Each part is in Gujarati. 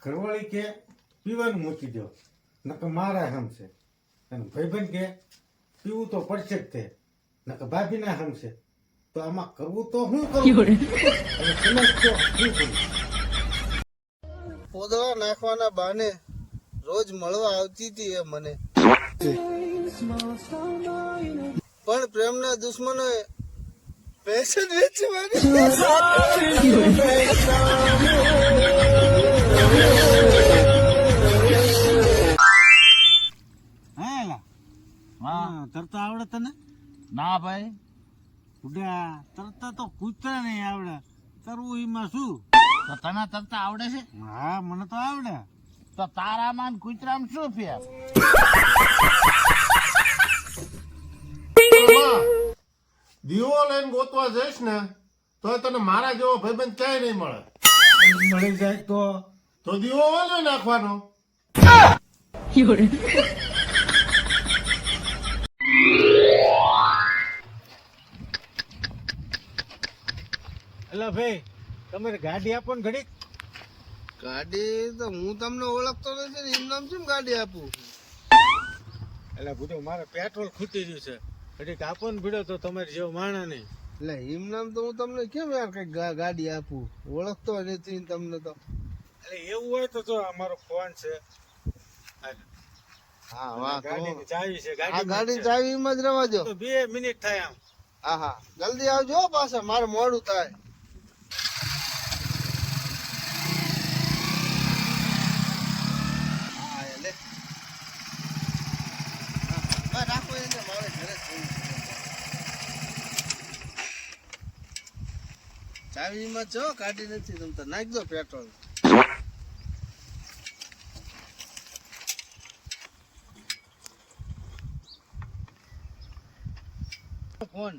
ઘરવાળી કે પીવાનું મૂકી દો નકર મારા હમશે, અને ભાઈબંધ કે પીવું તો પડશે જ તે નકર ભાભીના હમશે. તો આમાં કરવું તો શું કરું અને સમજ તો શું કરું? પોદળા નાખવાના બહાને રોજ મળવા આવતી હતી એ મને, પણ પ્રેમના દુશ્મનોએ પેશન વેચવાની. હા, તરતા આવડે તને? ના ભાઈ, ઉડા તરતા તો કૂતરા નહીં આવડે, તરવું એમાં શું? તો તને તરતા આવડે છે? હા, મને તો આવડે. તો તારામાં ને કૂતરામાં શું ફેર? દીવો લઈને ગોતવા જઈશ ને તો તને મારા જેવો ભાઈબંધ ક્યાંય નહીં મળે. મળી જાય તો દીવો વાળો નાખવાનો. એટલે ભાઈ તમારે ગાડી આપો ને ઘડીક. ગાડી તો હું તમને ઓળખતો નથી ને એમ નામ છે ને ગાડી આપું. એટલે બધું મારે પેટ્રોલ ખૂટી રહ્યું છે, ઘડીક આપો ને ભીડો તો તમારે જેવો માણા નહીં. એટલે એમ નામ તો હું તમને કેમ યાર કઈ ગાડી આપું, ઓળખતો નથી ને તમને તો. એટલે એવું હોય તો જો અમારો ફોન છે, હા વાહ, ગાડીની ચાવી છે, આ ગાડી ચાવી એમાં જ રવા દો. તો 2 મિનિટ થાય આમ. હા હા, જલ્દી આવજો પાછા, મારે મોડું થાય. ચાવીમાં છો કાઢી નથી, તમે તો નાખજો પેટ્રોલ. ફોન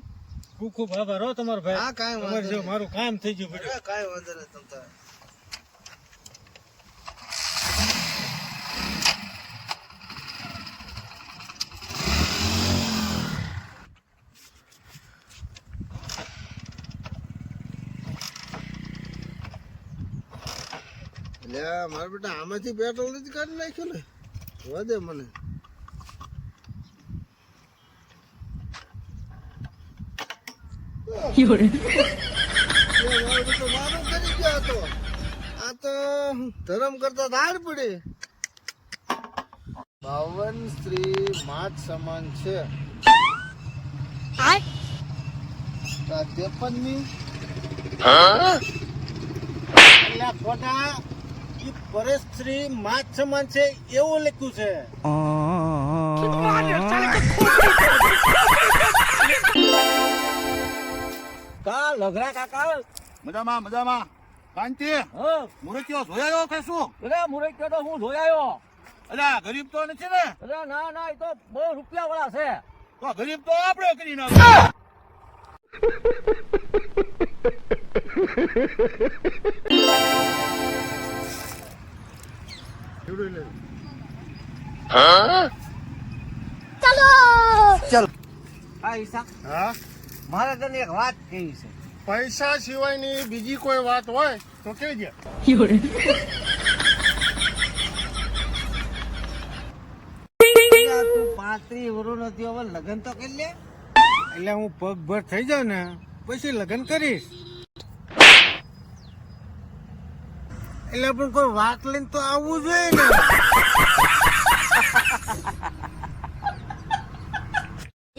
ખૂબ ખૂબ આભાર હો તમારો ભાઈ. હા, કાંઈ વાંધો તમારે જો નહીં. મારું કામ થઈ ગયું ભીડો. કાંઈ વાંધો નહીં તમ તારે. મારા બેટા આમાંથી પેટ્રોલ નથી કાઢી નાખ્યું ને, વધે મને. મારું કરી ગયો હતો, આ તો ધર્મ કરતા દાડ પડી. 52 સ્ત્રી માત સમાન છે. 53મી એટલે ખોટા ઈ પરસ્ત્રી માત સમાન છે એવું લખ્યું છે. કા લગરા કાકા મજામાં મજામાં. કાંતિ, મુરત્યો જોયાયો કે શું? અરે મુરૈયો તો હું જોયાયો. અલ્યા ગરીબ તો નથી ને? અરે ના ના, એ તો બહુ રૂપિયા વાળા છે. તો ગરીબ તો આપણે કરી નાખો. હા ઈશા, હા, મારે તને એક વાત કહી છે. પૈસા સિવાયની બીજી કોઈ વાત હોય તો કહેજે. તું 35 વર્ષ નો થયો, હવે લગ્ન તો કરી લે. એટલે હું પગભર થઈ જાઉં ને પછી લગ્ન કરીશ. એટલે પણ કોઈ વાત લઈને તો આવવું જોઈએ ને.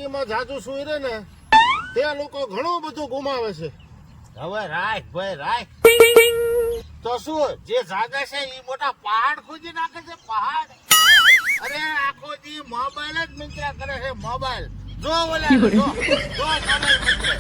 એમાં જાજુ સુઈ રહે ને તે લોકો ઘણું બધું ગુમાવે છે. હવે રાખ ભાઈ રાખ. તો શું, જે જાગે છે એ મોટા પહાડ ખોદી નાખે છે, પહાડ. અરે આખો દી મોબાઈલ જ મિંત્રા કરે છે, મોબાઈલ. જો ઓલા જો મોબાઈલ મિંત્રા.